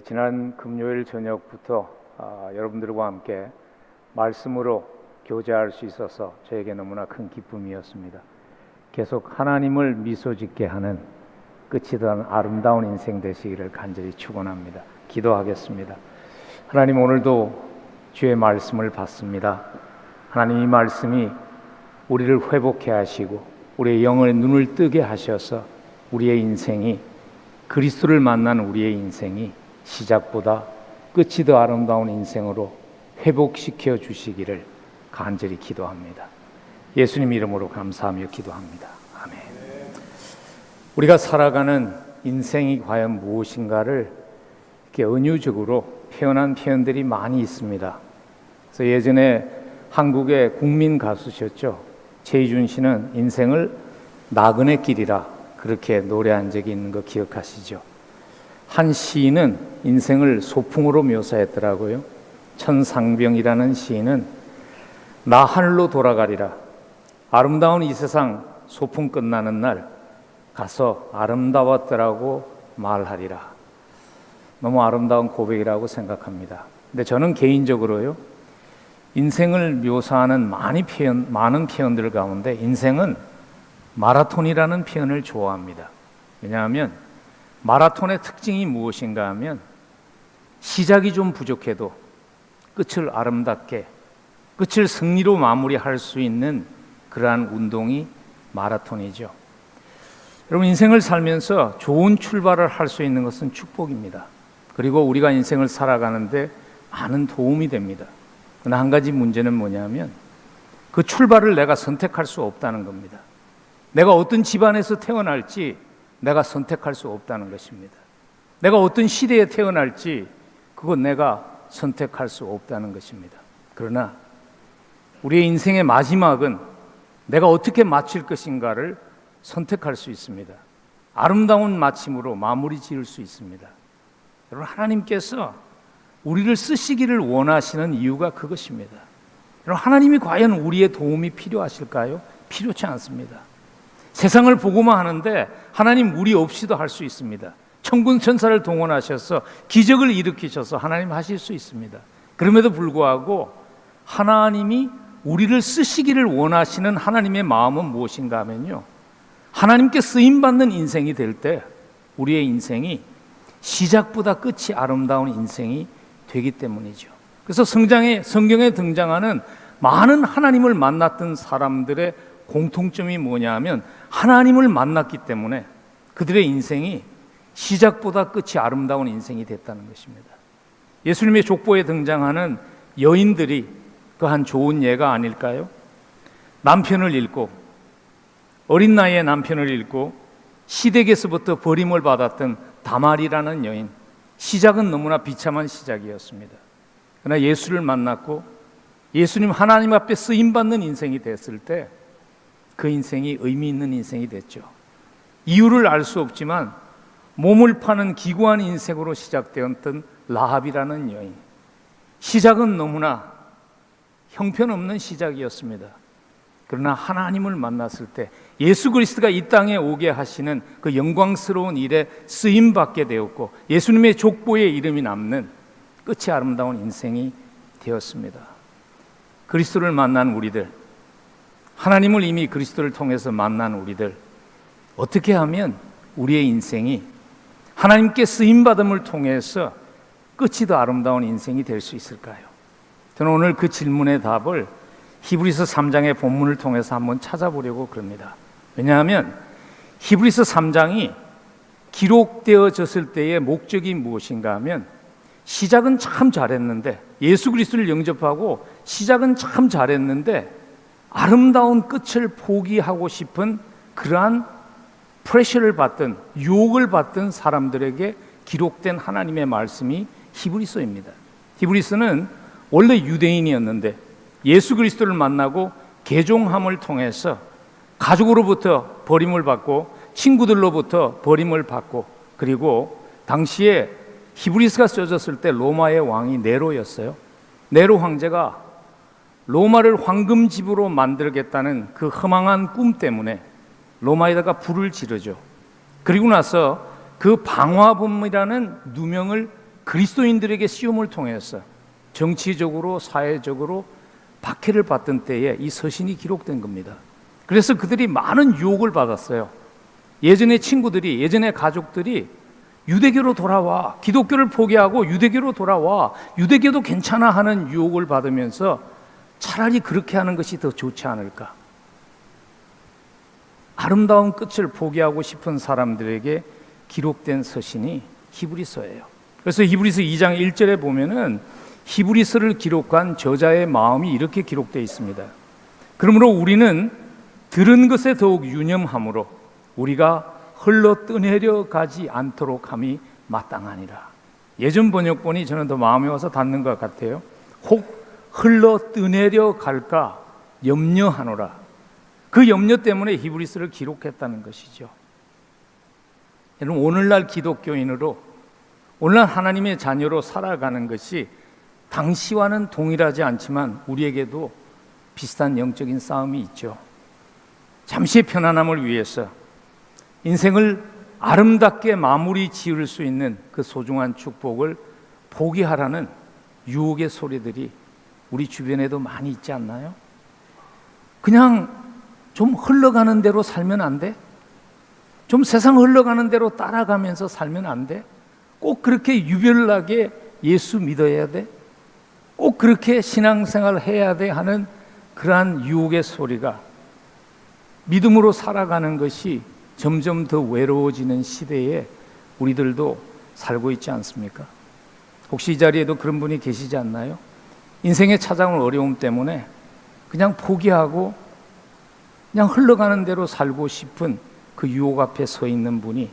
지난 금요일 저녁부터 여러분들과 함께 말씀으로 교제할 수 있어서 저에게 너무나 큰 기쁨이었습니다. 계속 하나님을 미소짓게 하는 끝이 난 아름다운 인생 되시기를 간절히 축원합니다. 기도하겠습니다. 하나님, 오늘도 주의 말씀을 받습니다. 하나님, 이 말씀이 우리를 회복해 하시고 우리의 영의 눈을 뜨게 하셔서 우리의 인생이, 그리스도를 만난 우리의 인생이 시작보다 끝이 더 아름다운 인생으로 회복시켜 주시기를 간절히 기도합니다. 예수님 이름으로 감사하며 기도합니다. 아멘. 우리가 살아가는 인생이 과연 무엇인가를 이렇게 은유적으로 표현한 표현들이 많이 있습니다. 그래서 예전에 한국의 국민 가수셨죠, 최희준 씨는 인생을 나그네 길이라 그렇게 노래한 적이 있는 거 기억하시죠? 한 시인은 인생을 소풍으로 묘사했더라고요. 천상병이라는 시인은 나 하늘로 돌아가리라, 아름다운 이 세상 소풍 끝나는 날 가서 아름다웠더라고 말하리라. 너무 아름다운 고백이라고 생각합니다. 근데 저는 개인적으로요, 인생을 묘사하는 많은 표현들 가운데 인생은 마라톤이라는 표현을 좋아합니다. 왜냐하면 마라톤의 특징이 무엇인가 하면 시작이 좀 부족해도 끝을 아름답게, 끝을 승리로 마무리할 수 있는 그러한 운동이 마라톤이죠. 여러분, 인생을 살면서 좋은 출발을 할 수 있는 것은 축복입니다. 그리고 우리가 인생을 살아가는데 많은 도움이 됩니다. 그러나 한 가지 문제는 뭐냐면 그 출발을 내가 선택할 수 없다는 겁니다. 내가 어떤 집안에서 태어날지 내가 선택할 수 없다는 것입니다. 내가 어떤 시대에 태어날지 그건 내가 선택할 수 없다는 것입니다. 그러나 우리의 인생의 마지막은 내가 어떻게 마칠 것인가를 선택할 수 있습니다. 아름다운 마침으로 마무리 지을 수 있습니다. 여러분, 하나님께서 우리를 쓰시기를 원하시는 이유가 그것입니다. 여러분, 하나님이 과연 우리의 도움이 필요하실까요? 필요치 않습니다. 세상을 보고만 하는데 하나님 우리 없이도 할 수 있습니다. 천군 천사를 동원하셔서 기적을 일으키셔서 하나님 하실 수 있습니다. 그럼에도 불구하고 하나님이 우리를 쓰시기를 원하시는 하나님의 마음은 무엇인가 하면요, 하나님께 쓰임받는 인생이 될 때 우리의 인생이 시작보다 끝이 아름다운 인생이 되기 때문이죠. 그래서 성경에 등장하는 많은 하나님을 만났던 사람들의 공통점이 뭐냐 하면 하나님을 만났기 때문에 그들의 인생이 시작보다 끝이 아름다운 인생이 됐다는 것입니다. 예수님의 족보에 등장하는 여인들이 그 한 좋은 예가 아닐까요? 남편을 잃고, 어린 나이에 남편을 잃고 시댁에서부터 버림을 받았던 다말이라는 여인, 시작은 너무나 비참한 시작이었습니다. 그러나 예수를 만났고 예수님 하나님 앞에 쓰임받는 인생이 됐을 때 그 인생이 의미 있는 인생이 됐죠. 이유를 알 수 없지만 몸을 파는 기구한 인생으로 시작되었던 라합이라는 여인, 시작은 너무나 형편없는 시작이었습니다. 그러나 하나님을 만났을 때 예수 그리스도가 이 땅에 오게 하시는 그 영광스러운 일에 쓰임받게 되었고 예수님의 족보에 이름이 남는 끝이 아름다운 인생이 되었습니다. 그리스도를 만난 우리들, 하나님을 이미 그리스도를 통해서 만난 우리들, 어떻게 하면 우리의 인생이 하나님께 쓰임받음을 통해서 끝이 더 아름다운 인생이 될 수 있을까요? 저는 오늘 그 질문의 답을 히브리서 3장의 본문을 통해서 한번 찾아보려고 그럽니다. 왜냐하면 히브리서 3장이 기록되어졌을 때의 목적이 무엇인가 하면 시작은 참 잘했는데, 예수 그리스도를 영접하고 시작은 참 잘했는데 아름다운 끝을 포기하고 싶은 그러한 프레셔를 받던, 유혹을 받던 사람들에게 기록된 하나님의 말씀이 히브리서입니다. 히브리서는 원래 유대인이었는데 예수 그리스도를 만나고 개종함을 통해서 가족으로부터 버림을 받고 친구들로부터 버림을 받고, 그리고 당시에 히브리서가 써졌을 때 로마의 왕이 네로였어요. 네로 황제가 로마를 황금집으로 만들겠다는 그 허망한 꿈 때문에 로마에다가 불을 지르죠. 그리고 나서 그 방화범이라는 누명을 그리스도인들에게 시험을 통해서 정치적으로 사회적으로 박해를 받던 때에 이 서신이 기록된 겁니다. 그래서 그들이 많은 유혹을 받았어요. 예전에 친구들이, 예전에 가족들이 유대교로 돌아와, 기독교를 포기하고 유대교로 돌아와, 유대교도 괜찮아 하는 유혹을 받으면서 차라리 그렇게 하는 것이 더 좋지 않을까. 아름다운 끝을 포기하고 싶은 사람들에게 기록된 서신이 히브리서예요. 그래서 히브리서 2장 1절에 보면은 히브리서를 기록한 저자의 마음이 이렇게 기록되어 있습니다. 그러므로 우리는 들은 것에 더욱 유념함으로 우리가 흘러 떠내려 가지 않도록 함이 마땅하니라. 예전 번역본이 저는 더 마음에 와서 닿는 것 같아요. 혹 흘러 떠내려 갈까 염려하노라. 그 염려 때문에 히브리서를 기록했다는 것이죠. 여러분, 오늘날 기독교인으로, 오늘날 하나님의 자녀로 살아가는 것이 당시와는 동일하지 않지만 우리에게도 비슷한 영적인 싸움이 있죠. 잠시의 편안함을 위해서 인생을 아름답게 마무리 지을 수 있는 그 소중한 축복을 포기하라는 유혹의 소리들이 우리 주변에도 많이 있지 않나요? 그냥 좀 흘러가는 대로 살면 안 돼? 좀 세상 흘러가는 대로 따라가면서 살면 안 돼? 꼭 그렇게 유별나게 예수 믿어야 돼? 꼭 그렇게 신앙생활 해야 돼? 하는 그러한 유혹의 소리가 믿음으로 살아가는 것이 점점 더 외로워지는 시대에 우리들도 살고 있지 않습니까? 혹시 이 자리에도 그런 분이 계시지 않나요? 인생에 찾아온 어려움 때문에 그냥 포기하고 그냥 흘러가는 대로 살고 싶은 그 유혹 앞에 서 있는 분이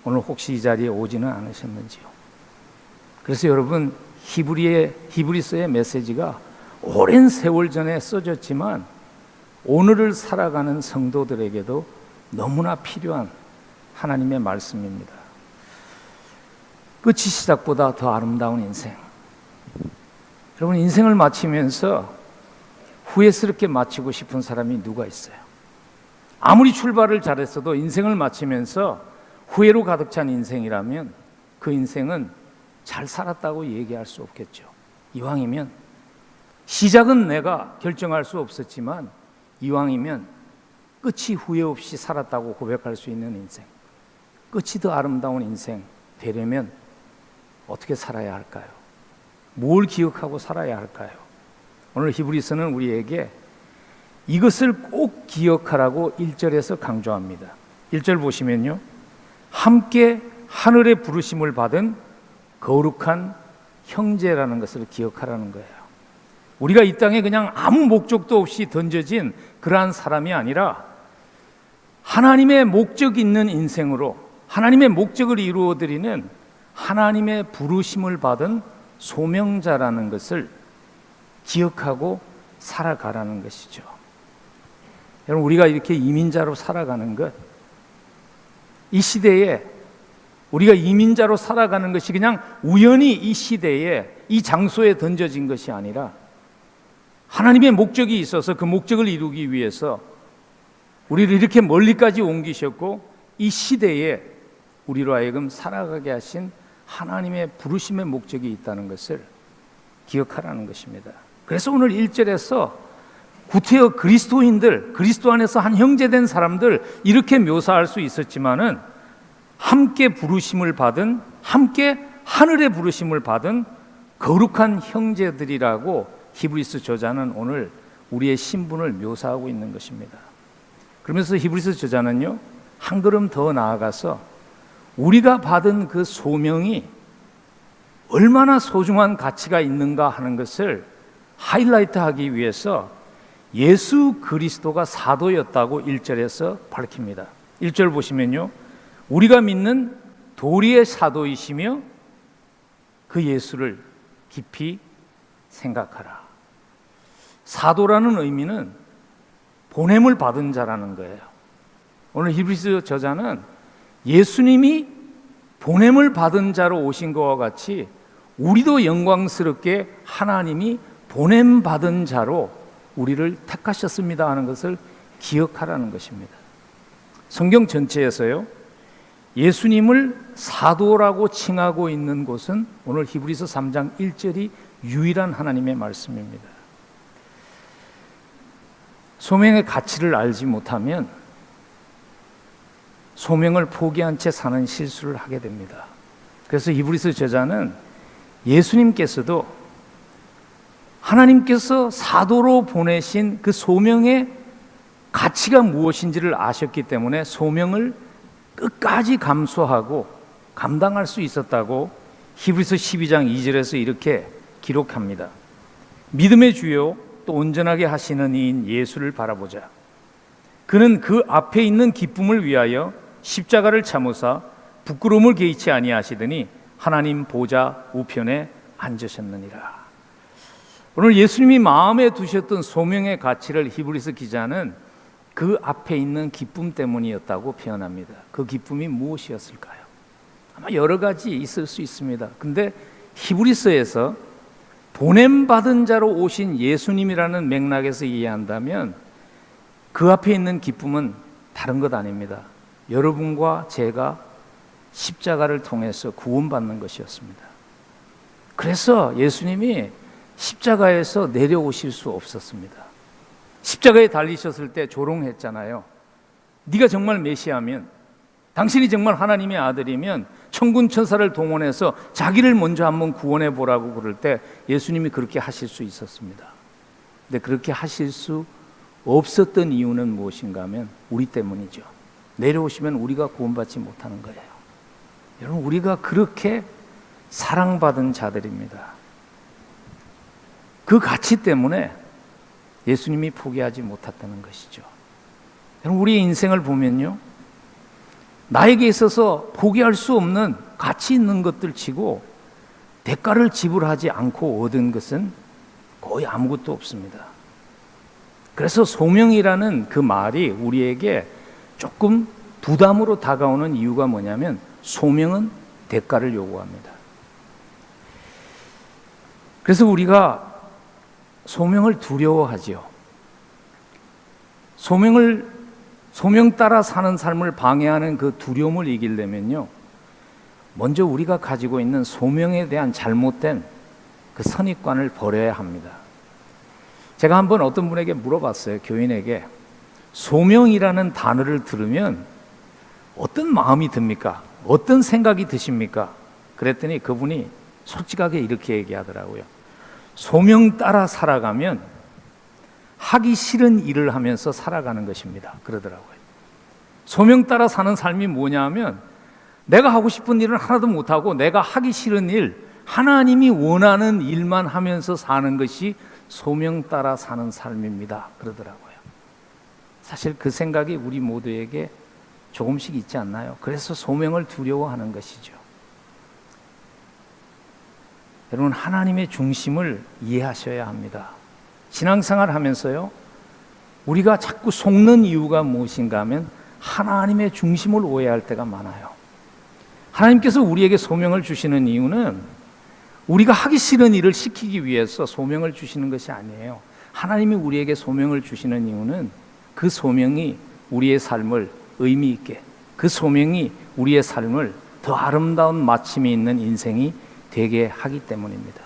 오늘 혹시 이 자리에 오지는 않으셨는지요? 그래서 여러분, 히브리서의 메시지가 오랜 세월 전에 써졌지만 오늘을 살아가는 성도들에게도 너무나 필요한 하나님의 말씀입니다. 끝이 시작보다 더 아름다운 인생. 여러분, 인생을 마치면서 후회스럽게 마치고 싶은 사람이 누가 있어요? 아무리 출발을 잘했어도 인생을 마치면서 후회로 가득 찬 인생이라면 그 인생은 잘 살았다고 얘기할 수 없겠죠. 이왕이면 시작은 내가 결정할 수 없었지만 이왕이면 끝이 후회 없이 살았다고 고백할 수 있는 인생, 끝이 더 아름다운 인생 되려면 어떻게 살아야 할까요? 뭘 기억하고 살아야 할까요? 오늘 히브리서는 우리에게 이것을 꼭 기억하라고 1절에서 강조합니다. 1절 보시면요, 함께 하늘의 부르심을 받은 거룩한 형제라는 것을 기억하라는 거예요. 우리가 이 땅에 그냥 아무 목적도 없이 던져진 그러한 사람이 아니라 하나님의 목적 있는 인생으로 하나님의 목적을 이루어드리는 하나님의 부르심을 받은 소명자라는 것을 기억하고 살아가라는 것이죠. 여러분, 우리가 이렇게 이민자로 살아가는 것, 이 시대에 우리가 이민자로 살아가는 것이 그냥 우연히 이 시대에 이 장소에 던져진 것이 아니라 하나님의 목적이 있어서 그 목적을 이루기 위해서 우리를 이렇게 멀리까지 옮기셨고 이 시대에 우리로 하여금 살아가게 하신 하나님의 부르심의 목적이 있다는 것을 기억하라는 것입니다. 그래서 오늘 1절에서 구태여 그리스도인들, 그리스도 안에서 한 형제된 사람들 이렇게 묘사할 수 있었지만은 함께 부르심을 받은, 함께 하늘의 부르심을 받은 거룩한 형제들이라고 히브리서 저자는 오늘 우리의 신분을 묘사하고 있는 것입니다. 그러면서 히브리서 저자는요, 한 걸음 더 나아가서 우리가 받은 그 소명이 얼마나 소중한 가치가 있는가 하는 것을 하이라이트하기 위해서 예수 그리스도가 사도였다고 1절에서 밝힙니다. 1절 보시면요, 우리가 믿는 도리의 사도이시며 그 예수를 깊이 생각하라. 사도라는 의미는 보냄을 받은 자라는 거예요. 오늘 히브리서 저자는 예수님이 보냄을 받은 자로 오신 것과 같이 우리도 영광스럽게 하나님이 보냄 받은 자로 우리를 택하셨습니다 하는 것을 기억하라는 것입니다. 성경 전체에서요, 예수님을 사도라고 칭하고 있는 곳은 오늘 히브리서 3장 1절이 유일한 하나님의 말씀입니다. 소명의 가치를 알지 못하면 소명을 포기한 채 사는 실수를 하게 됩니다. 그래서 히브리서 저자는 예수님께서도 하나님께서 사도로 보내신 그 소명의 가치가 무엇인지를 아셨기 때문에 소명을 끝까지 감수하고 감당할 수 있었다고 히브리서 12장 2절에서 이렇게 기록합니다. 믿음의 주요 또 온전하게 하시는 이인 예수를 바라보자. 그는 그 앞에 있는 기쁨을 위하여 십자가를 참으사 부끄러움을 개의치 아니하시더니 하나님 보좌 우편에 앉으셨느니라. 오늘 예수님이 마음에 두셨던 소명의 가치를 히브리서 기자는 그 앞에 있는 기쁨 때문이었다고 표현합니다. 그 기쁨이 무엇이었을까요? 아마 여러 가지 있을 수 있습니다. 근데 히브리서에서 보냄받은 자로 오신 예수님이라는 맥락에서 이해한다면 그 앞에 있는 기쁨은 다른 것 아닙니다. 여러분과 제가 십자가를 통해서 구원받는 것이었습니다. 그래서 예수님이 십자가에서 내려오실 수 없었습니다. 십자가에 달리셨을 때 조롱했잖아요. 네가 정말 메시아면, 당신이 정말 하나님의 아들이면 천군 천사를 동원해서 자기를 먼저 한번 구원해 보라고 그럴 때 예수님이 그렇게 하실 수 있었습니다. 근데 그렇게 하실 수 없었던 이유는 무엇인가 하면 우리 때문이죠. 내려오시면 우리가 구원받지 못하는 거예요. 여러분, 우리가 그렇게 사랑받은 자들입니다. 그 가치 때문에 예수님이 포기하지 못했다는 것이죠. 여러분, 우리의 인생을 보면요, 나에게 있어서 포기할 수 없는 가치 있는 것들 치고 대가를 지불하지 않고 얻은 것은 거의 아무것도 없습니다. 그래서 소명이라는 그 말이 우리에게 조금 부담으로 다가오는 이유가 뭐냐면 소명은 대가를 요구합니다. 그래서 우리가 소명을 두려워하지요. 소명 따라 사는 삶을 방해하는 그 두려움을 이기려면요, 먼저 우리가 가지고 있는 소명에 대한 잘못된 그 선입관을 버려야 합니다. 제가 한번 어떤 분에게 물어봤어요. 교인에게 소명이라는 단어를 들으면 어떤 마음이 듭니까? 어떤 생각이 드십니까? 그랬더니 그분이 솔직하게 이렇게 얘기하더라고요. 소명 따라 살아가면 하기 싫은 일을 하면서 살아가는 것입니다. 그러더라고요. 소명 따라 사는 삶이 뭐냐 하면 내가 하고 싶은 일은 하나도 못하고 내가 하기 싫은 일, 하나님이 원하는 일만 하면서 사는 것이 소명 따라 사는 삶입니다. 그러더라고요. 사실 그 생각이 우리 모두에게 조금씩 있지 않나요? 그래서 소명을 두려워하는 것이죠. 여러분, 하나님의 중심을 이해하셔야 합니다. 신앙생활 하면서요, 우리가 자꾸 속는 이유가 무엇인가 하면 하나님의 중심을 오해할 때가 많아요. 하나님께서 우리에게 소명을 주시는 이유는 우리가 하기 싫은 일을 시키기 위해서 소명을 주시는 것이 아니에요. 하나님이 우리에게 소명을 주시는 이유는 그 소명이 우리의 삶을 의미 있게, 그 소명이 우리의 삶을 더 아름다운 마침이 있는 인생이 되게 하기 때문입니다.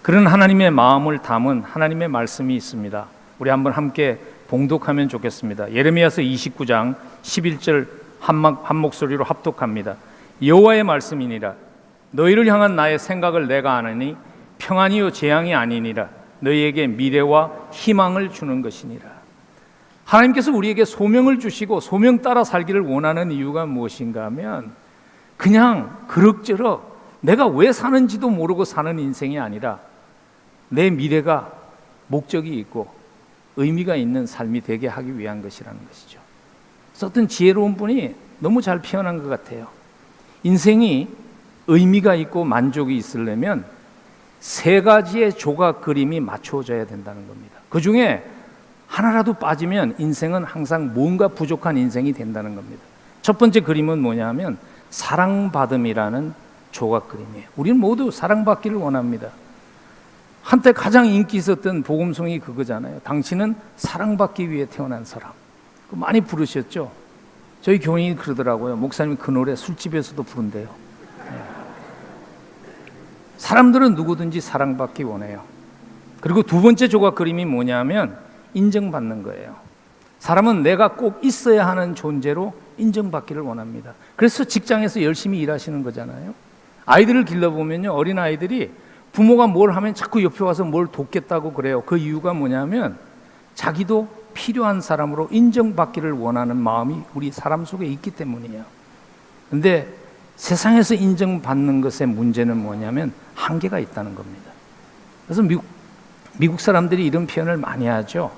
그런 하나님의 마음을 담은 하나님의 말씀이 있습니다. 우리 한번 함께 봉독하면 좋겠습니다. 예레미야서 29장 11절 한 목소리로 합독합니다. 여호와의 말씀이니라. 너희를 향한 나의 생각을 내가 아느니 평안이요 재앙이 아니니라. 너희에게 미래와 희망을 주는 것이니라. 하나님께서 우리에게 소명을 주시고 소명 따라 살기를 원하는 이유가 무엇인가 하면 그냥 그럭저럭 내가 왜 사는지도 모르고 사는 인생이 아니라 내 미래가 목적이 있고 의미가 있는 삶이 되게 하기 위한 것이라는 것이죠. 그래서 어떤 지혜로운 분이 너무 잘 표현한 것 같아요. 인생이 의미가 있고 만족이 있으려면 세 가지의 조각 그림이 맞춰져야 된다는 겁니다. 그 중에 하나라도 빠지면 인생은 항상 뭔가 부족한 인생이 된다는 겁니다. 첫 번째 그림은 뭐냐면 사랑받음이라는 조각 그림이에요. 우리는 모두 사랑받기를 원합니다. 한때 가장 인기 있었던 복음송이 그거잖아요. 당신은 사랑받기 위해 태어난 사람. 많이 부르셨죠. 저희 교인이 그러더라고요. 목사님이 그 노래 술집에서도 부른대요. 사람들은 누구든지 사랑받기 원해요. 그리고 두 번째 조각 그림이 뭐냐면 인정받는 거예요. 사람은 내가 꼭 있어야 하는 존재로 인정받기를 원합니다. 그래서 직장에서 열심히 일하시는 거잖아요. 아이들을 길러보면요, 어린 아이들이 부모가 뭘 하면 자꾸 옆에 와서 뭘 돕겠다고 그래요. 그 이유가 뭐냐면 자기도 필요한 사람으로 인정받기를 원하는 마음이 우리 사람 속에 있기 때문이에요. 근데 세상에서 인정받는 것의 문제는 뭐냐면 한계가 있다는 겁니다. 그래서 미국 사람들이 이런 표현을 많이 하죠.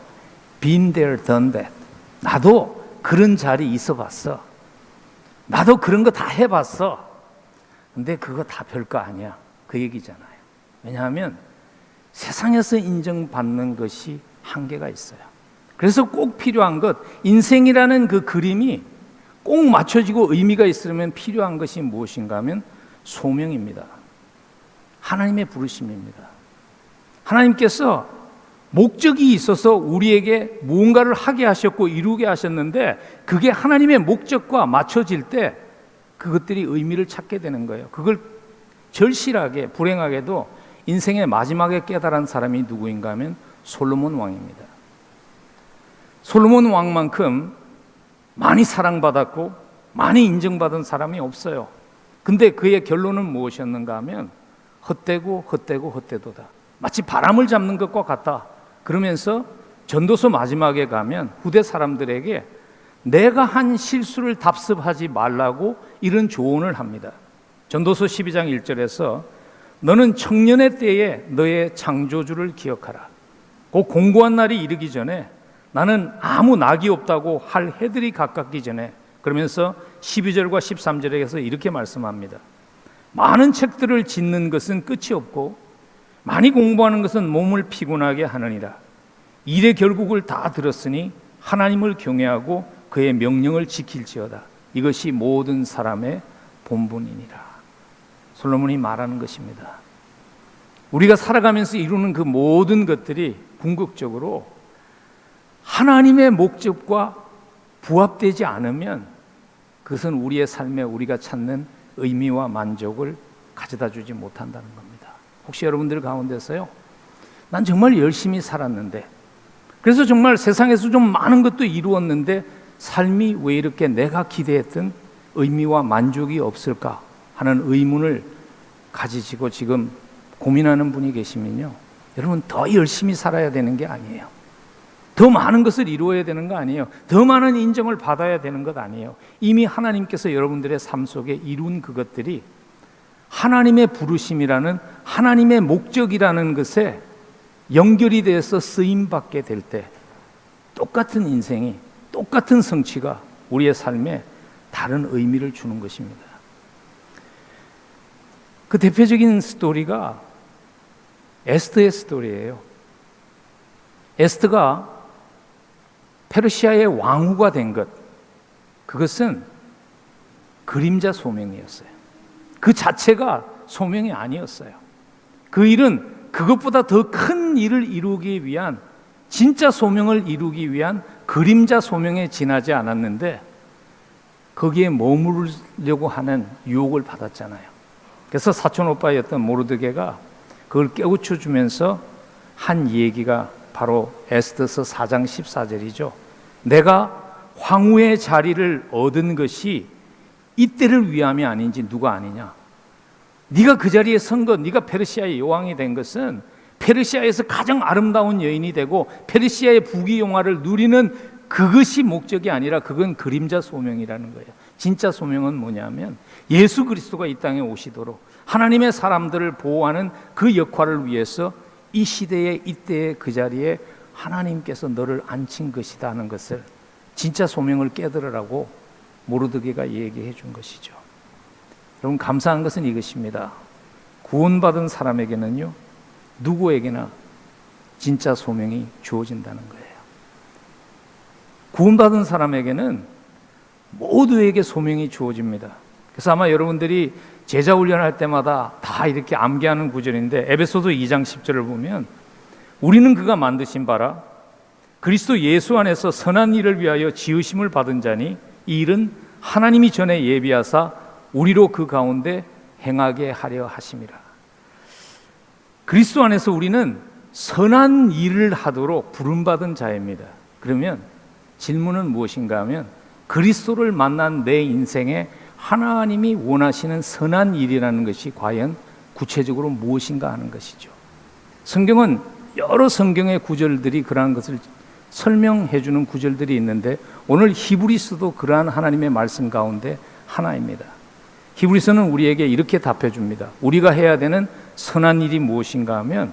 Been there, done that. 나도 그런 자리 있어 봤어. 나도 그런 거 다 해봤어. 근데 그거 다 별거 아니야. 그 얘기잖아요. 왜냐하면 세상에서 인정받는 것이 한계가 있어요. 그래서 꼭 필요한 것, 인생이라는 그 그림이 꼭 맞춰지고 의미가 있으려면 필요한 것이 무엇인가 하면 소명입니다. 하나님의 부르심입니다. 하나님께서 목적이 있어서 우리에게 무언가를 하게 하셨고 이루게 하셨는데 그게 하나님의 목적과 맞춰질 때 그것들이 의미를 찾게 되는 거예요. 그걸 절실하게 불행하게도 인생의 마지막에 깨달은 사람이 누구인가 하면 솔로몬 왕입니다. 솔로몬 왕만큼 많이 사랑받았고 많이 인정받은 사람이 없어요. 근데 그의 결론은 무엇이었는가 하면 헛되고 헛되고 헛되도다. 마치 바람을 잡는 것과 같다. 그러면서 전도서 마지막에 가면 후대 사람들에게 내가 한 실수를 답습하지 말라고 이런 조언을 합니다. 전도서 12장 1절에서 너는 청년의 때에 너의 창조주를 기억하라. 그 공고한 날이 이르기 전에 나는 아무 낙이 없다고 할 해들이 가깝기 전에 그러면서 12절과 13절에서 이렇게 말씀합니다. 많은 책들을 짓는 것은 끝이 없고 많이 공부하는 것은 몸을 피곤하게 하느니라. 일의 결국을 다 들었으니 하나님을 경외하고 그의 명령을 지킬지어다. 이것이 모든 사람의 본분이니라. 솔로몬이 말하는 것입니다. 우리가 살아가면서 이루는 그 모든 것들이 궁극적으로 하나님의 목적과 부합되지 않으면 그것은 우리의 삶에 우리가 찾는 의미와 만족을 가져다 주지 못한다는 겁니다. 혹시 여러분들 가운데서요, 난 정말 열심히 살았는데, 그래서 정말 세상에서 좀 많은 것도 이루었는데 삶이 왜 이렇게 내가 기대했던 의미와 만족이 없을까 하는 의문을 가지시고 지금 고민하는 분이 계시면요, 여러분 더 열심히 살아야 되는 게 아니에요. 더 많은 것을 이루어야 되는 거 아니에요. 더 많은 인정을 받아야 되는 것 아니에요. 이미 하나님께서 여러분들의 삶 속에 이룬 그것들이 하나님의 부르심이라는 하나님의 목적이라는 것에 연결이 돼서 쓰임받게 될 때 똑같은 인생이, 똑같은 성취가 우리의 삶에 다른 의미를 주는 것입니다. 그 대표적인 스토리가 에스더의 스토리예요. 에스더가 페르시아의 왕후가 된 것, 그것은 그림자 소명이었어요. 그 자체가 소명이 아니었어요. 그 일은 그것보다 더 큰 일을 이루기 위한, 진짜 소명을 이루기 위한 그림자 소명에 지나지 않았는데 거기에 머무르려고 하는 유혹을 받았잖아요. 그래서 사촌 오빠였던 모르드게가 그걸 깨우쳐 주면서 한 얘기가 바로 에스더서 4장 14절이죠. 내가 황후의 자리를 얻은 것이 이때를 위함이 아닌지 누가 아니냐. 네가 그 자리에 선 것, 네가 페르시아의 여왕이 된 것은 페르시아에서 가장 아름다운 여인이 되고 페르시아의 부귀영화를 누리는 그것이 목적이 아니라 그건 그림자 소명이라는 거예요. 진짜 소명은 뭐냐면 예수 그리스도가 이 땅에 오시도록 하나님의 사람들을 보호하는 그 역할을 위해서 이 시대에 이때의 그 자리에 하나님께서 너를 앉힌 것이다 하는 것을, 진짜 소명을 깨달으라고 모르드게가 얘기해 준 것이죠. 여러분, 감사한 것은 이것입니다. 구원받은 사람에게는요, 누구에게나 진짜 소명이 주어진다는 거예요. 구원받은 사람에게는 모두에게 소명이 주어집니다. 그래서 아마 여러분들이 제자 훈련할 때마다 다 이렇게 암기하는 구절인데, 에베소서 2장 10절을 보면 우리는 그가 만드신 바라 그리스도 예수 안에서 선한 일을 위하여 지으심을 받은 자니 이 일은 하나님이 전에 예비하사 우리로 그 가운데 행하게 하려 하심이라. 그리스도 안에서 우리는 선한 일을 하도록 부름받은 자입니다. 그러면 질문은 무엇인가 하면 그리스도를 만난 내 인생에 하나님이 원하시는 선한 일이라는 것이 과연 구체적으로 무엇인가 하는 것이죠. 성경은 여러 성경의 구절들이 그러한 것을 설명해 주는 구절들이 있는데 오늘 히브리서도 그러한 하나님의 말씀 가운데 하나입니다. 히브리서는 우리에게 이렇게 답해 줍니다. 우리가 해야 되는 선한 일이 무엇인가 하면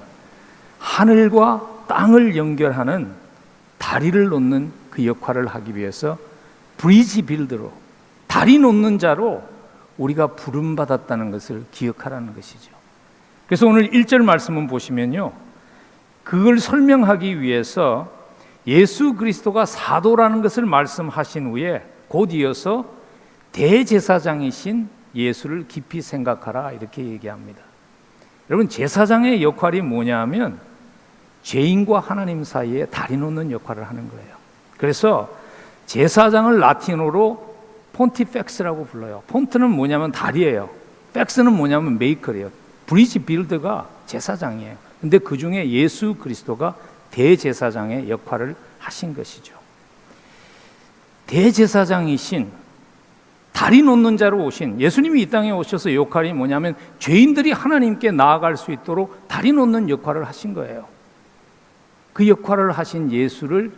하늘과 땅을 연결하는 다리를 놓는 그 역할을 하기 위해서 브리지 빌더로, 다리 놓는 자로 우리가 부름받았다는 것을 기억하라는 것이죠. 그래서 오늘 1절 말씀은 보시면요, 그걸 설명하기 위해서 예수 그리스도가 사도라는 것을 말씀하신 후에 곧 이어서 대제사장이신 예수를 깊이 생각하라 이렇게 얘기합니다. 여러분, 제사장의 역할이 뭐냐 하면 죄인과 하나님 사이에 다리 놓는 역할을 하는 거예요. 그래서 제사장을 라틴어로 폰티펙스라고 불러요. 폰트는 뭐냐면 다리예요. 팩스는 뭐냐면 메이커예요. 브리지 빌더가 제사장이에요. 근데 그 중에 예수 그리스도가 대제사장의 역할을 하신 것이죠. 대제사장이신 다리 놓는 자로 오신 예수님이 이 땅에 오셔서 역할이 뭐냐면 죄인들이 하나님께 나아갈 수 있도록 다리 놓는 역할을 하신 거예요. 그 역할을 하신 예수를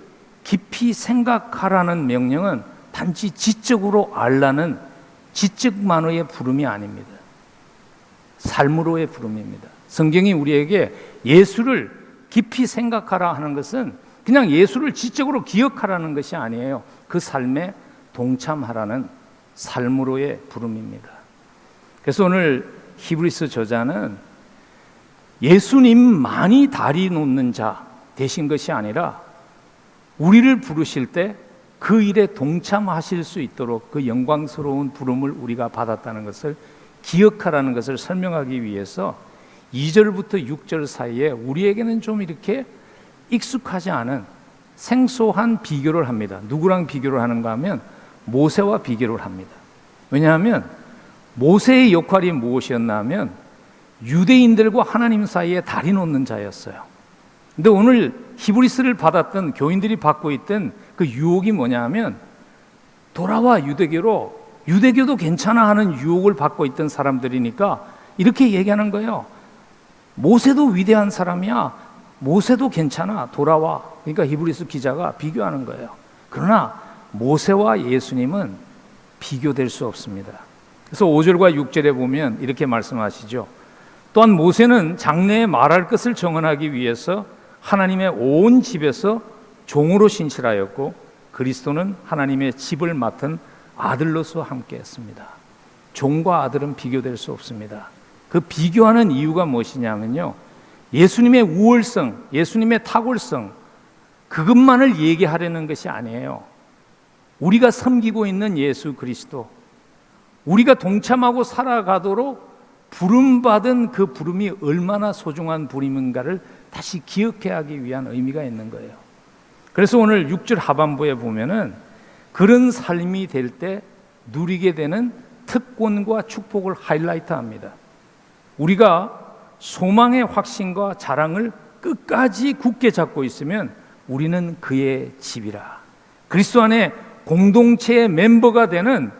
깊이 생각하라는 명령은 단지 지적으로 알라는 지적만의 부름이 아닙니다. 삶으로의 부름입니다. 성경이 우리에게 예수를 깊이 생각하라 하는 것은 그냥 예수를 지적으로 기억하라는 것이 아니에요. 그 삶에 동참하라는 삶으로의 부름입니다. 그래서 오늘 히브리서 저자는 예수님만이 다리 놓는 자 되신 것이 아니라 우리를 부르실 때 그 일에 동참하실 수 있도록 그 영광스러운 부름을 우리가 받았다는 것을 기억하라는 것을 설명하기 위해서 2절부터 6절 사이에 우리에게는 좀 이렇게 익숙하지 않은 생소한 비교를 합니다. 누구랑 비교를 하는가 하면 모세와 비교를 합니다. 왜냐하면 모세의 역할이 무엇이었나 하면 유대인들과 하나님 사이에 다리 놓는 자였어요. 근데 오늘 히브리서를 받았던 교인들이 받고 있던 그 유혹이 뭐냐 하면 돌아와 유대교로, 유대교도 괜찮아 하는 유혹을 받고 있던 사람들이니까 이렇게 얘기하는 거예요. 모세도 위대한 사람이야. 모세도 괜찮아. 돌아와. 그러니까 히브리서 기자가 비교하는 거예요. 그러나 모세와 예수님은 비교될 수 없습니다. 그래서 5절과 6절에 보면 이렇게 말씀하시죠. 또한 모세는 장래에 말할 것을 정언하기 위해서 하나님의 온 집에서 종으로 신실하였고 그리스도는 하나님의 집을 맡은 아들로서 함께했습니다. 종과 아들은 비교될 수 없습니다. 그 비교하는 이유가 무엇이냐면요, 예수님의 우월성, 예수님의 탁월성, 그것만을 얘기하려는 것이 아니에요. 우리가 섬기고 있는 예수 그리스도, 우리가 동참하고 살아가도록 부름받은 그 부름이 얼마나 소중한 부름인가를 다시 기억해야 하기 위한 의미가 있는 거예요. 그래서 오늘 6절 하반부에 보면은 그런 삶이 될 때 누리게 되는 특권과 축복을 하이라이트합니다. 우리가 소망의 확신과 자랑을 끝까지 굳게 잡고 있으면 우리는 그의 집이라. 그리스도 안에 공동체의 멤버가 되는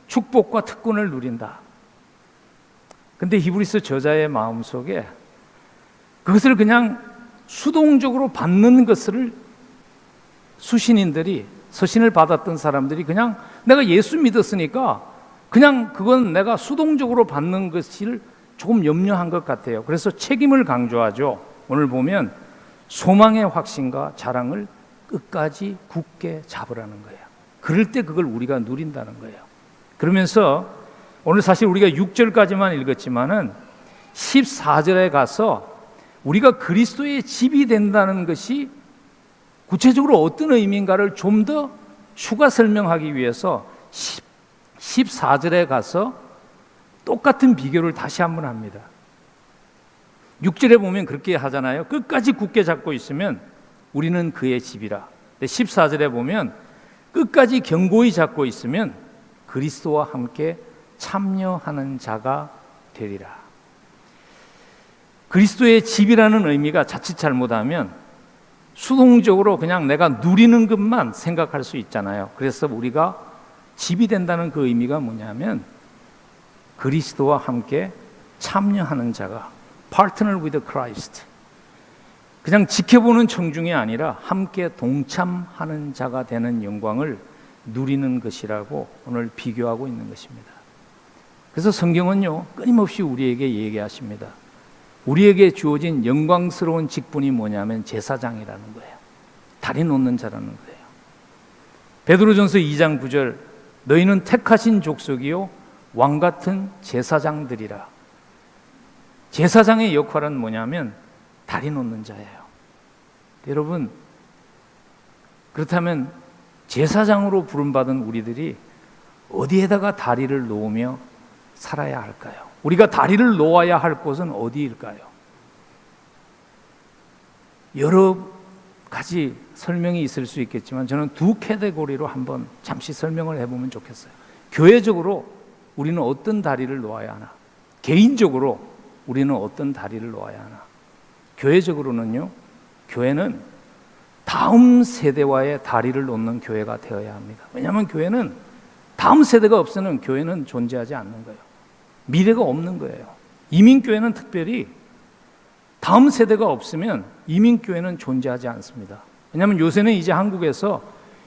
축복과 특권을 누린다. 근데 히브리서 저자의 마음속에 그것을 그냥 수동적으로 받는 것을 수신인들이, 서신을 받았던 사람들이 그냥 내가 예수 믿었으니까 그냥 그건 내가 수동적으로 받는 것을 조금 염려한 것 같아요. 그래서 책임을 강조하죠. 오늘 보면 소망의 확신과 자랑을 끝까지 굳게 잡으라는 거예요. 그럴 때 그걸 우리가 누린다는 거예요. 그러면서 오늘 사실 우리가 6절까지만 읽었지만은 14절에 가서 우리가 그리스도의 집이 된다는 것이 구체적으로 어떤 의미인가를 좀 더 추가 설명하기 위해서 14절에 가서 똑같은 비교를 다시 한번 합니다. 6절에 보면 그렇게 하잖아요. 끝까지 굳게 잡고 있으면 우리는 그의 집이라. 14절에 보면 끝까지 견고히 잡고 있으면 그리스도와 함께 참여하는 자가 되리라. 그리스도의 집이라는 의미가 자칫 잘못하면 수동적으로 그냥 내가 누리는 것만 생각할 수 있잖아요. 그래서 우리가 집이 된다는 그 의미가 뭐냐면 그리스도와 함께 참여하는 자가, partner with Christ, 그냥 지켜보는 청중이 아니라 함께 동참하는 자가 되는 영광을 누리는 것이라고 오늘 비교하고 있는 것입니다. 그래서 성경은요, 끊임없이 우리에게 얘기하십니다. 우리에게 주어진 영광스러운 직분이 뭐냐면 제사장이라는 거예요. 다리 놓는 자라는 거예요. 베드로전서 2장 9절, 너희는 택하신 족속이요 왕같은 제사장들이라. 제사장의 역할은 뭐냐면 다리 놓는 자예요. 여러분, 그렇다면 제사장으로 부름받은 우리들이 어디에다가 다리를 놓으며 살아야 할까요? 우리가 다리를 놓아야 할 곳은 어디일까요? 여러 가지 설명이 있을 수 있겠지만 저는 두 카테고리로 한번 잠시 설명을 해보면 좋겠어요. 교회적으로 우리는 어떤 다리를 놓아야 하나? 개인적으로 우리는 어떤 다리를 놓아야 하나? 교회적으로는요, 교회는 다음 세대와의 다리를 놓는 교회가 되어야 합니다. 왜냐하면 교회는 다음 세대가 없으면 교회는 존재하지 않는 거예요. 미래가 없는 거예요. 이민교회는 특별히 다음 세대가 없으면 이민교회는 존재하지 않습니다. 왜냐하면 요새는 이제 한국에서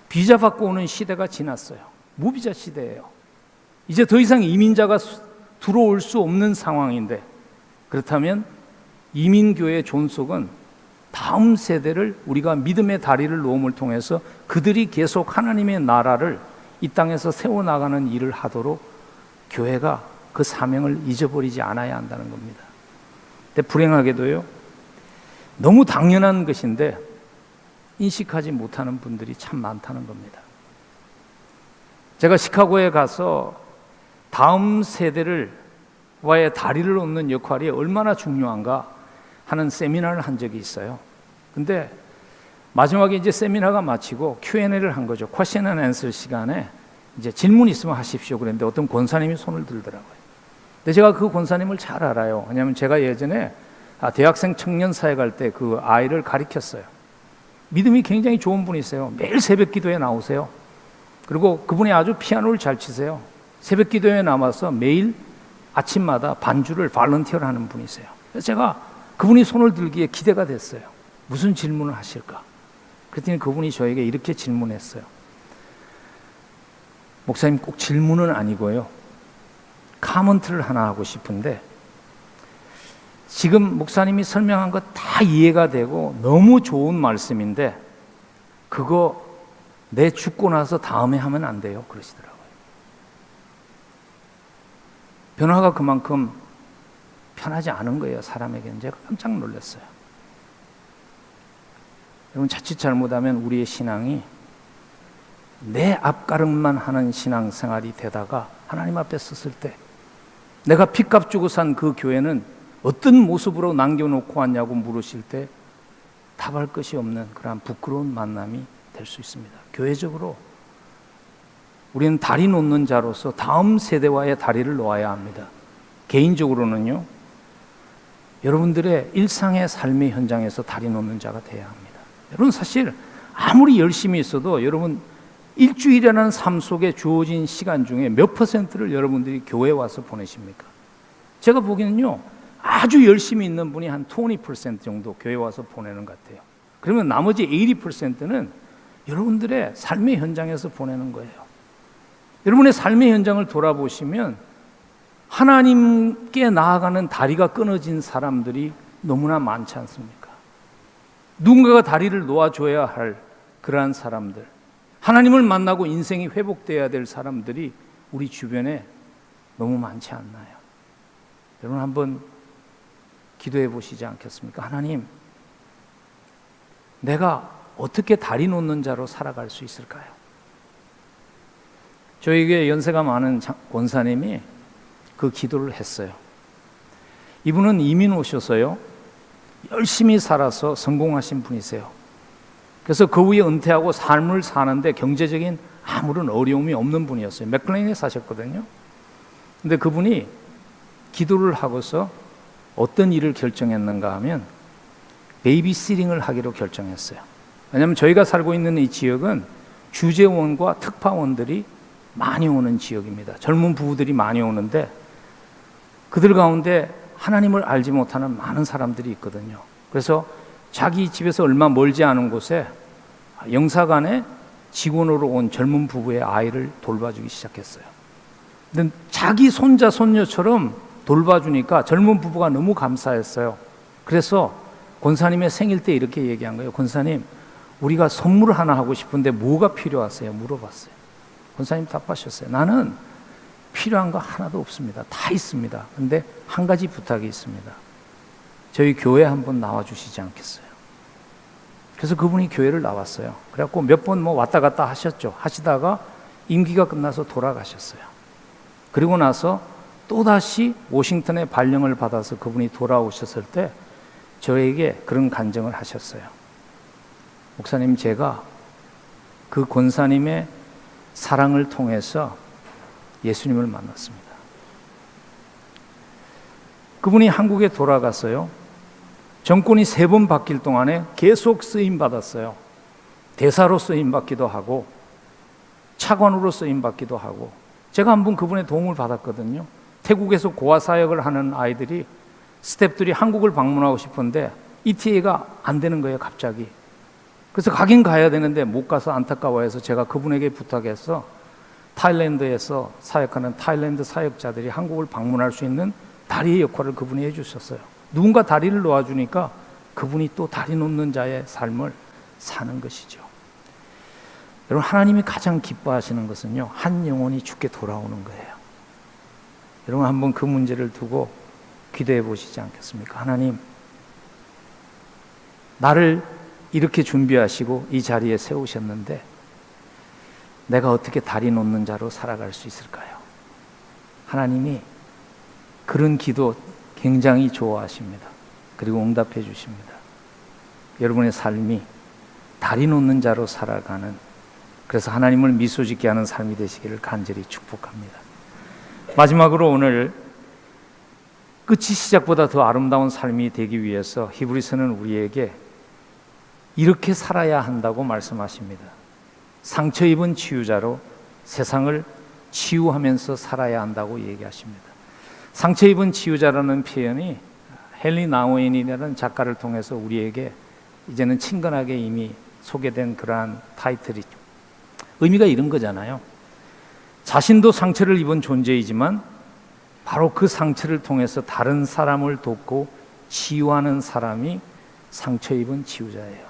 비자 받고 오는 시대가 지났어요. 무비자 시대예요. 이제 더 이상 이민자가 들어올 수 없는 상황인데, 그렇다면 이민교회의 존속은 다음 세대를 우리가 믿음의 다리를 놓음을 통해서 그들이 계속 하나님의 나라를 이 땅에서 세워나가는 일을 하도록 교회가 그 사명을 잊어버리지 않아야 한다는 겁니다. 근데 불행하게도요, 너무 당연한 것인데 인식하지 못하는 분들이 참 많다는 겁니다. 제가 시카고에 가서 다음 세대를 와의 다리를 놓는 역할이 얼마나 중요한가 하는 세미나를 한 적이 있어요. 근데 마지막에 이제 세미나가 마치고 Q&A를 한 거죠. Question and Answer 시간에 이제 질문 있으면 하십시오 그랬는데 어떤 권사님이 손을 들더라고요. 근데 제가 그 권사님을 잘 알아요. 왜냐하면 제가 예전에 대학생 청년사회 갈 때 그 아이를 가르쳤어요. 믿음이 굉장히 좋은 분이세요. 매일 새벽 기도에 나오세요. 그리고 그분이 아주 피아노를 잘 치세요. 새벽 기도에 남아서 매일 아침마다 반주를 발런티어를 하는 분이세요. 그래서 제가 그분이 손을 들기에 기대가 됐어요. 무슨 질문을 하실까? 그랬더니 그분이 저에게 이렇게 질문했어요. 목사님, 꼭 질문은 아니고요, 카멘트를 하나 하고 싶은데, 지금 목사님이 설명한 거 다 이해가 되고 너무 좋은 말씀인데 그거 내 죽고 나서 다음에 하면 안 돼요, 그러시더라고요. 변화가 그만큼 편하지 않은 거예요, 사람에게는. 제가 깜짝 놀랐어요. 여러분, 자칫 잘못하면 우리의 신앙이 내 앞가름만 하는 신앙생활이 되다가 하나님 앞에 섰을 때 내가 핏값 주고 산 그 교회는 어떤 모습으로 남겨놓고 왔냐고 물으실 때 답할 것이 없는 그러한 부끄러운 만남이 될 수 있습니다. 교회적으로 우리는 다리 놓는 자로서 다음 세대와의 다리를 놓아야 합니다. 개인적으로는요, 여러분들의 일상의 삶의 현장에서 다리 놓는 자가 되어야 합니다. 여러분, 사실 아무리 열심히 있어도 여러분 일주일이라는 삶 속에 주어진 시간 중에 몇 퍼센트를 여러분들이 교회에 와서 보내십니까? 제가 보기에는요, 아주 열심히 있는 분이 한 20% 정도 교회에 와서 보내는 것 같아요. 그러면 나머지 80%는 여러분들의 삶의 현장에서 보내는 거예요. 여러분의 삶의 현장을 돌아보시면 하나님께 나아가는 다리가 끊어진 사람들이 너무나 많지 않습니까? 누군가가 다리를 놓아줘야 할 그러한 사람들, 하나님을 만나고 인생이 회복되어야 될 사람들이 우리 주변에 너무 많지 않나요? 여러분, 한번 기도해 보시지 않겠습니까? 하나님, 내가 어떻게 다리 놓는 자로 살아갈 수 있을까요? 저에게 연세가 많은 권사님이 그 기도를 했어요. 이분은 이민 오셔서요, 열심히 살아서 성공하신 분이세요. 그래서 그 후에 은퇴하고 삶을 사는데 경제적인 아무런 어려움이 없는 분이었어요. 맥클레인에 사셨거든요. 근데 그분이 기도를 하고서 어떤 일을 결정했는가 하면 베이비시팅을 하기로 결정했어요. 왜냐하면 저희가 살고 있는 이 지역은 주재원과 특파원들이 많이 오는 지역입니다. 젊은 부부들이 많이 오는데 그들 가운데 하나님을 알지 못하는 많은 사람들이 있거든요. 그래서 자기 집에서 얼마 멀지 않은 곳에 영사관에 직원으로 온 젊은 부부의 아이를 돌봐주기 시작했어요. 근데 자기 손자 손녀처럼 돌봐주니까 젊은 부부가 너무 감사했어요. 그래서 권사님의 생일 때 이렇게 얘기한 거예요. 권사님, 우리가 선물 하나 하고 싶은데 뭐가 필요하세요? 물어봤어요. 권사님 답하셨어요. 나는 필요한 거 하나도 없습니다. 다 있습니다. 근데 한 가지 부탁이 있습니다. 저희 교회 한번 나와주시지 않겠어요? 그래서 그분이 교회를 나왔어요. 그래갖고 몇 번 왔다 갔다 하셨죠. 하시다가 임기가 끝나서 돌아가셨어요. 그리고 나서 또다시 워싱턴에 발령을 받아서 그분이 돌아오셨을 때 저에게 그런 간증을 하셨어요. 목사님, 제가 그 권사님의 사랑을 통해서 예수님을 만났습니다. 그분이 한국에 돌아갔어요. 정권이 3번 바뀔 동안에 계속 쓰임 받았어요. 대사로 쓰임 받기도 하고 차관으로 쓰임 받기도 하고. 제가 한번 그분의 도움을 받았거든요. 태국에서 고아 사역을 하는 아이들이 스태프들이 한국을 방문하고 싶은데 ETA가 안 되는 거예요, 갑자기. 그래서 가긴 가야 되는데 못 가서 안타까워해서 제가 그분에게 부탁해서 타일랜드에서 사역하는 타일랜드 사역자들이 한국을 방문할 수 있는 다리의 역할을 그분이 해주셨어요. 누군가 다리를 놓아주니까 그분이 또 다리 놓는 자의 삶을 사는 것이죠. 여러분, 하나님이 가장 기뻐하시는 것은요, 한 영혼이 주께 돌아오는 거예요. 여러분, 한번 그 문제를 두고 기도해 보시지 않겠습니까? 하나님, 나를 이렇게 준비하시고 이 자리에 세우셨는데 내가 어떻게 다리 놓는 자로 살아갈 수 있을까요? 하나님이 그런 기도 굉장히 좋아하십니다. 그리고 응답해 주십니다. 여러분의 삶이 다리 놓는 자로 살아가는, 그래서 하나님을 미소 짓게 하는 삶이 되시기를 간절히 축복합니다. 마지막으로 오늘 끝이 시작보다 더 아름다운 삶이 되기 위해서 히브리서는 우리에게 이렇게 살아야 한다고 말씀하십니다. 상처 입은 치유자로 세상을 치유하면서 살아야 한다고 얘기하십니다. 상처 입은 치유자라는 표현이 헨리 나우엔이라는 작가를 통해서 우리에게 이제는 친근하게 이미 소개된 그러한 타이틀이죠. 의미가 이런 거잖아요. 자신도 상처를 입은 존재이지만 바로 그 상처를 통해서 다른 사람을 돕고 치유하는 사람이 상처 입은 치유자예요.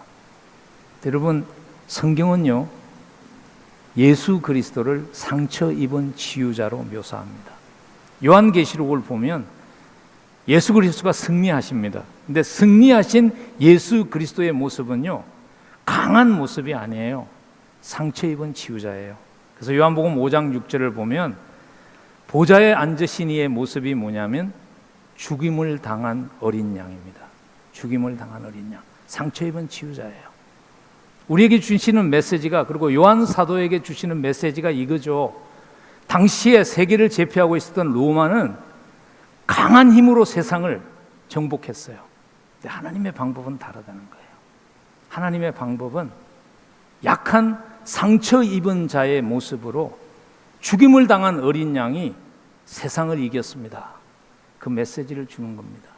여러분, 성경은요, 예수 그리스도를 상처 입은 치유자로 묘사합니다. 요한계시록을 보면 예수 그리스도가 승리하십니다. 근데 승리하신 예수 그리스도의 모습은요, 강한 모습이 아니에요. 상처 입은 치유자예요. 그래서 요한복음 5장 6절을 보면 보좌에 앉으신 이의 모습이 뭐냐면 죽임을 당한 어린 양입니다. 죽임을 당한 어린 양, 상처 입은 치유자예요. 우리에게 주시는 메시지가, 그리고 요한 사도에게 주시는 메시지가 이거죠. 당시에 세계를 제패하고 있었던 로마는 강한 힘으로 세상을 정복했어요. 근데 하나님의 방법은 다르다는 거예요. 하나님의 방법은 약한 상처 입은 자의 모습으로 죽임을 당한 어린 양이 세상을 이겼습니다. 그 메시지를 주는 겁니다.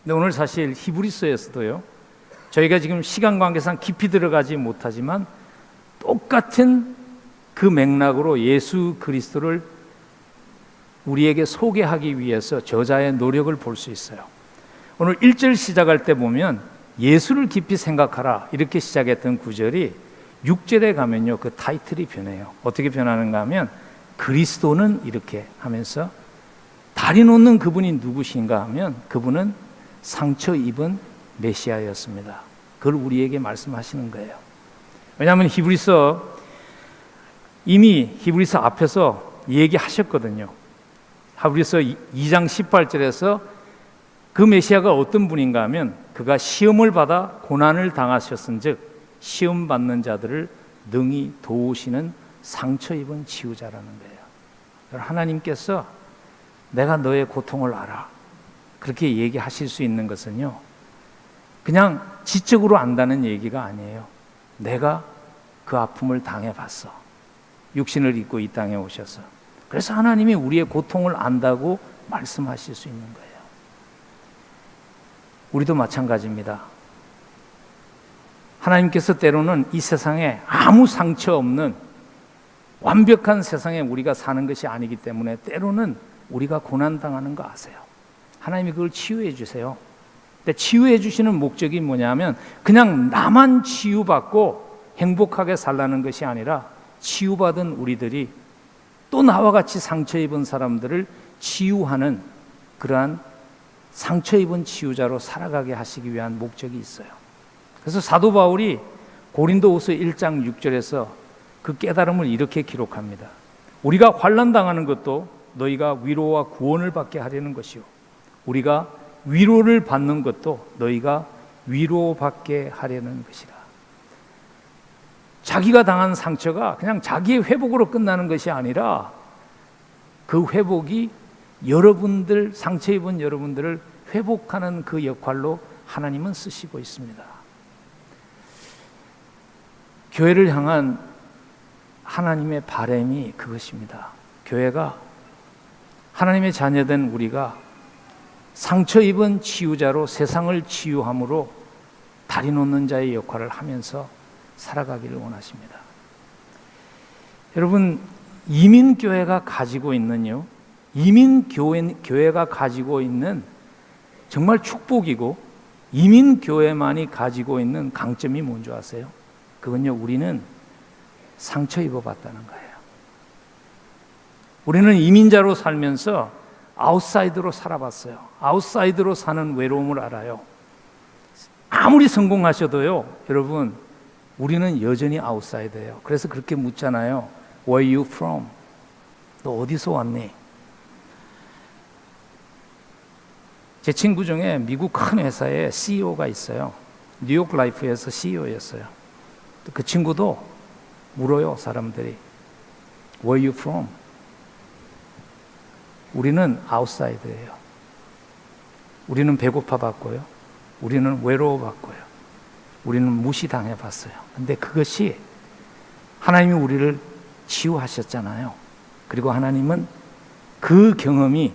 근데 오늘 사실 히브리서에서도요, 저희가 지금 시간 관계상 깊이 들어가지 못하지만 똑같은 그 맥락으로 예수 그리스도를 우리에게 소개하기 위해서 저자의 노력을 볼 수 있어요. 오늘 1절 시작할 때 보면 예수를 깊이 생각하라 이렇게 시작했던 구절이 6절에 가면요, 그 타이틀이 변해요. 어떻게 변하는가 하면 그리스도는 이렇게 하면서 다리 놓는 그분이 누구신가 하면 그분은 상처 입은 메시아였습니다. 그걸 우리에게 말씀하시는 거예요. 왜냐하면 이미 히브리서 앞에서 얘기하셨거든요. 히브리서 2장 18절에서 그 메시아가 어떤 분인가 하면 그가 시험을 받아 고난을 당하셨은즉 시험 받는 자들을 능히 도우시는 상처 입은 치유자라는 거예요. 하나님께서 내가 너의 고통을 알아, 그렇게 얘기하실 수 있는 것은요, 그냥 지적으로 안다는 얘기가 아니에요. 내가 그 아픔을 당해봤어. 육신을 입고 이 땅에 오셔서. 그래서 하나님이 우리의 고통을 안다고 말씀하실 수 있는 거예요. 우리도 마찬가지입니다. 하나님께서 때로는 이 세상에 아무 상처 없는 완벽한 세상에 우리가 사는 것이 아니기 때문에 때로는 우리가 고난당하는 거 아세요? 하나님이 그걸 치유해 주세요. 근데 치유해 주시는 목적이 뭐냐면 그냥 나만 치유받고 행복하게 살라는 것이 아니라 치유받은 우리들이 또 나와 같이 상처 입은 사람들을 치유하는 그러한 상처 입은 치유자로 살아가게 하시기 위한 목적이 있어요. 그래서 사도 바울이 고린도후서 1장 6절에서 그 깨달음을 이렇게 기록합니다. 우리가 환난 당하는 것도 너희가 위로와 구원을 받게 하려는 것이요, 우리가 위로를 받는 것도 너희가 위로받게 하려는 것이라. 자기가 당한 상처가 그냥 자기의 회복으로 끝나는 것이 아니라 그 회복이 여러분들, 상처 입은 여러분들을 회복하는 그 역할로 하나님은 쓰시고 있습니다. 교회를 향한 하나님의 바람이 그것입니다. 교회가, 하나님의 자녀된 우리가 상처 입은 치유자로 세상을 치유함으로 다리 놓는 자의 역할을 하면서 살아가기를 원하십니다. 여러분, 이민교회가 가지고 있는요, 이민교회가 가지고 있는 정말 축복이고 이민교회만이 가지고 있는 강점이 뭔지 아세요? 그건요, 우리는 상처 입어봤다는 거예요. 우리는 이민자로 살면서 아웃사이드로 살아봤어요. 아웃사이드로 사는 외로움을 알아요. 아무리 성공하셔도요, 여러분, 우리는 여전히 아웃사이드예요. 그래서 그렇게 묻잖아요. Where are you from? 너 어디서 왔니? 제 친구 중에 미국 큰 회사에 CEO가 있어요. 뉴욕 라이프에서 CEO였어요. 그 친구도 물어요, 사람들이. Where are you from? 우리는 아웃사이드예요. 우리는 배고파봤고요. 우리는 외로워봤고요. 우리는 무시당해봤어요. 근데 그것이 하나님이 우리를 치유하셨잖아요. 그리고 하나님은 그 경험이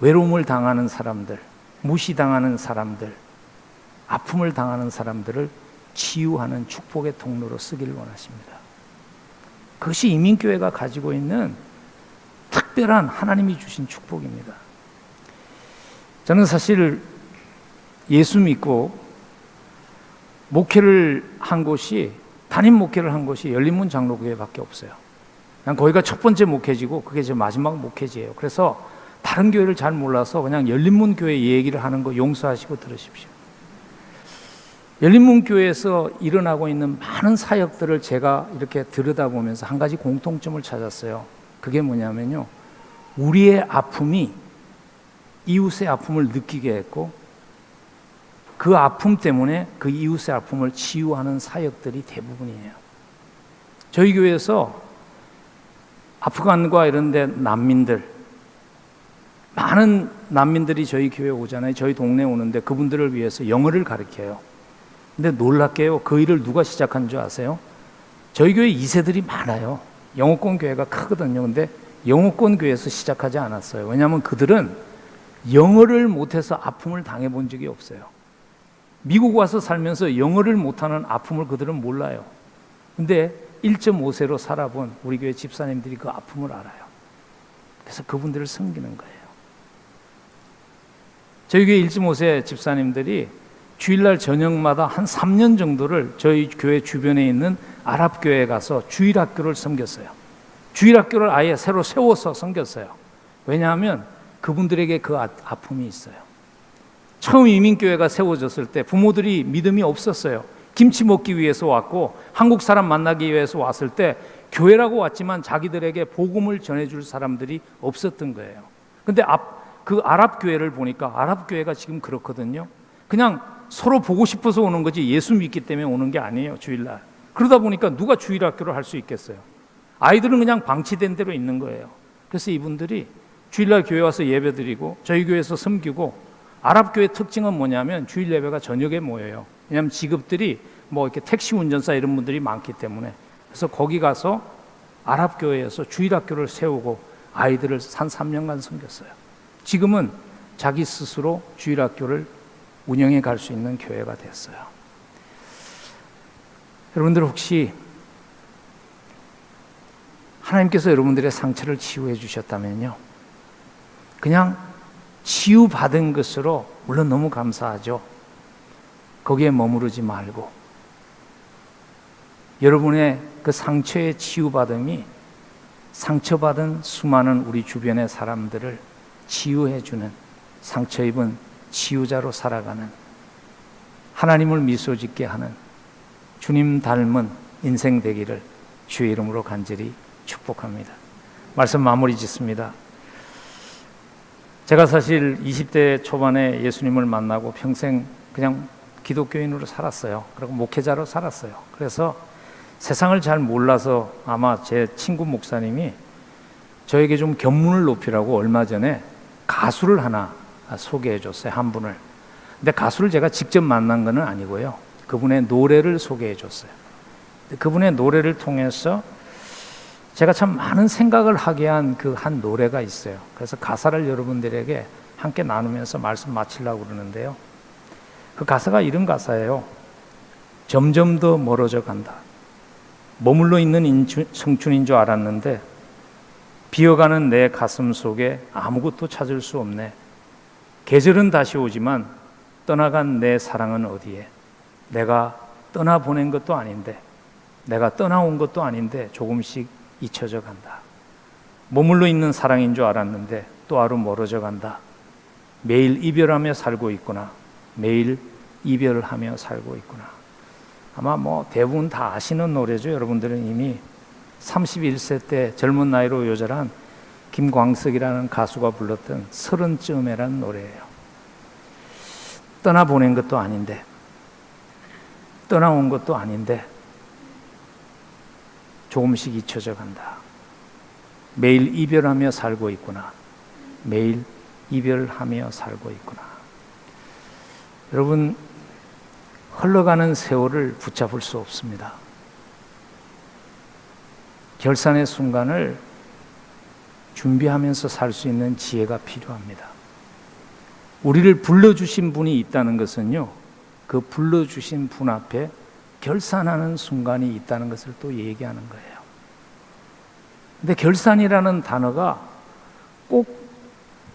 외로움을 당하는 사람들, 무시당하는 사람들, 아픔을 당하는 사람들을 치유하는 축복의 통로로 쓰기를 원하십니다. 그것이 이민교회가 가지고 있는 특별한 하나님이 주신 축복입니다. 저는 사실 예수 믿고 목회를 한 곳이, 담임 목회를 한 곳이 열린문 장로교회밖에 없어요. 그냥 거기가 첫 번째 목회지고 그게 제 마지막 목회지예요. 그래서 다른 교회를 잘 몰라서 그냥 열린문 교회 얘기를 하는 거 용서하시고 들으십시오. 열린문 교회에서 일어나고 있는 많은 사역들을 제가 이렇게 들여다보면서 한 가지 공통점을 찾았어요. 그게 뭐냐면요, 우리의 아픔이 이웃의 아픔을 느끼게 했고 그 아픔 때문에 그 이웃의 아픔을 치유하는 사역들이 대부분이에요. 저희 교회에서 아프간과 이런 데 난민들, 많은 난민들이 저희 교회에 오잖아요. 저희 동네에 오는데 그분들을 위해서 영어를 가르쳐요. 근데 놀랍게요, 그 일을 누가 시작한 줄 아세요? 저희 교회 2세들이 많아요. 영어권 교회가 크거든요. 근데 영어권 교회에서 시작하지 않았어요. 왜냐하면 그들은 영어를 못해서 아픔을 당해본 적이 없어요. 미국 와서 살면서 영어를 못하는 아픔을 그들은 몰라요. 근데 1.5세로 살아본 우리 교회 집사님들이 그 아픔을 알아요. 그래서 그분들을 섬기는 거예요. 저희 교회 1.5세 집사님들이 주일날 저녁마다 한 3년 정도를 저희 교회 주변에 있는 아랍교회에 가서 주일학교를 섬겼어요. 주일학교를 아예 새로 세워서 섬겼어요. 왜냐하면 그분들에게 그 아픔이 있어요. 처음 이민교회가 세워졌을 때 부모들이 믿음이 없었어요. 김치 먹기 위해서 왔고 한국 사람 만나기 위해서 왔을 때 교회라고 왔지만 자기들에게 복음을 전해줄 사람들이 없었던 거예요. 근데 그 아랍교회를 보니까 아랍교회가 지금 그렇거든요. 그냥 서로 보고 싶어서 오는 거지 예수 믿기 때문에 오는 게 아니에요. 주일날 그러다 보니까 누가 주일학교를 할 수 있겠어요? 아이들은 그냥 방치된 대로 있는 거예요. 그래서 이분들이 주일날 교회 와서 예배드리고 저희 교회에서 섬기고, 아랍교회 특징은 뭐냐면 주일 예배가 저녁에 모여요. 왜냐하면 직업들이 뭐 이렇게 택시 운전사 이런 분들이 많기 때문에. 그래서 거기 가서 아랍교회에서 주일학교를 세우고 아이들을 한 3년간 섬겼어요. 지금은 자기 스스로 주일학교를 운영해 갈 수 있는 교회가 됐어요. 여러분들 혹시 하나님께서 여러분들의 상처를 치유해 주셨다면요, 그냥 치유받은 것으로 물론 너무 감사하죠. 거기에 머무르지 말고 여러분의 그 상처의 치유받음이 상처받은 수많은 우리 주변의 사람들을 치유해 주는, 상처 입은 치유자로 살아가는, 하나님을 미소 짓게 하는, 주님 닮은 인생 되기를 주의 이름으로 간절히 축복합니다. 말씀 마무리 짓습니다. 제가 사실 20대 초반에 예수님을 만나고 평생 그냥 기독교인으로 살았어요. 그리고 목회자로 살았어요. 그래서 세상을 잘 몰라서 아마 제 친구 목사님이 저에게 좀 견문을 높이라고 얼마 전에 가수를 하나 소개해 줬어요. 한 분을. 근데 가수를 제가 직접 만난 건 아니고요, 그분의 노래를 소개해 줬어요. 그분의 노래를 통해서 제가 참 많은 생각을 하게 한 그 한 노래가 있어요. 그래서 가사를 여러분들에게 함께 나누면서 말씀 마치려고 그러는데요, 그 가사가 이런 가사예요. 점점 더 멀어져 간다. 머물러 있는 청춘인 줄 알았는데 비어가는 내 가슴 속에 아무것도 찾을 수 없네. 계절은 다시 오지만 떠나간 내 사랑은 어디에? 내가 떠나보낸 것도 아닌데, 내가 떠나온 것도 아닌데 조금씩 잊혀져 간다. 머물러 있는 사랑인 줄 알았는데 또 하루 멀어져 간다. 매일 이별하며 살고 있구나. 매일 이별하며 살고 있구나. 아마 뭐 대부분 다 아시는 노래죠. 여러분들은 이미 31세 때 젊은 나이로 요절한 김광석이라는 가수가 불렀던 30쯤에라는 노래예요. 떠나보낸 것도 아닌데, 떠나온 것도 아닌데 조금씩 잊혀져 간다. 매일 이별하며 살고 있구나. 매일 이별하며 살고 있구나. 여러분, 흘러가는 세월을 붙잡을 수 없습니다. 결산의 순간을 준비하면서 살 수 있는 지혜가 필요합니다. 우리를 불러주신 분이 있다는 것은요, 그 불러주신 분 앞에 결산하는 순간이 있다는 것을 또 얘기하는 거예요. 근데 결산이라는 단어가 꼭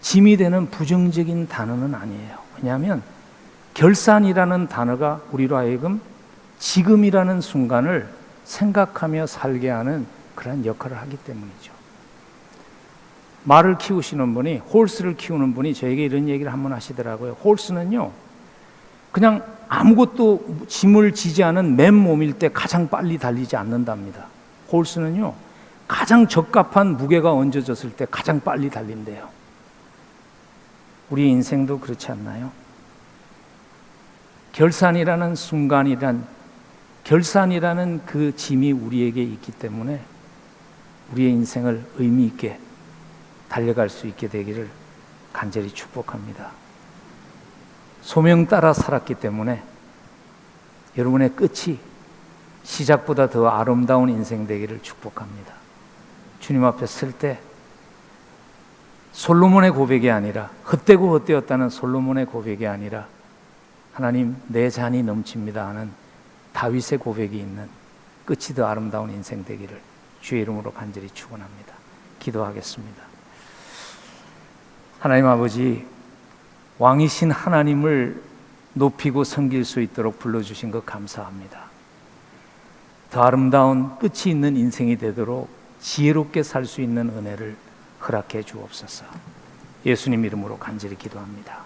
짐이 되는 부정적인 단어는 아니에요. 왜냐하면 결산이라는 단어가 우리로 하여금 지금이라는 순간을 생각하며 살게 하는 그런 역할을 하기 때문이죠. 말을 키우시는 분이, 홀스를 키우는 분이 저에게 이런 얘기를 한번 하시더라고요. 홀스는요, 그냥 아무것도 짐을 지지 않은 맨몸일 때 가장 빨리 달리지 않는답니다. 홀스는요, 가장 적합한 무게가 얹어졌을 때 가장 빨리 달린대요. 우리 인생도 그렇지 않나요? 결산이라는 결산이라는 그 짐이 우리에게 있기 때문에 우리의 인생을 의미 있게 달려갈 수 있게 되기를 간절히 축복합니다. 소명 따라 살았기 때문에 여러분의 끝이 시작보다 더 아름다운 인생 되기를 축복합니다. 주님 앞에 설 때 솔로몬의 고백이 아니라, 헛되고 헛되었다는 솔로몬의 고백이 아니라 하나님 내 잔이 넘칩니다 하는 다윗의 고백이 있는 끝이 더 아름다운 인생 되기를 주의 이름으로 간절히 축원합니다. 기도하겠습니다. 하나님 아버지, 왕이신 하나님을 높이고 섬길 수 있도록 불러주신 것 감사합니다. 더 아름다운 끝이 있는 인생이 되도록 지혜롭게 살 수 있는 은혜를 허락해 주옵소서. 예수님 이름으로 간절히 기도합니다.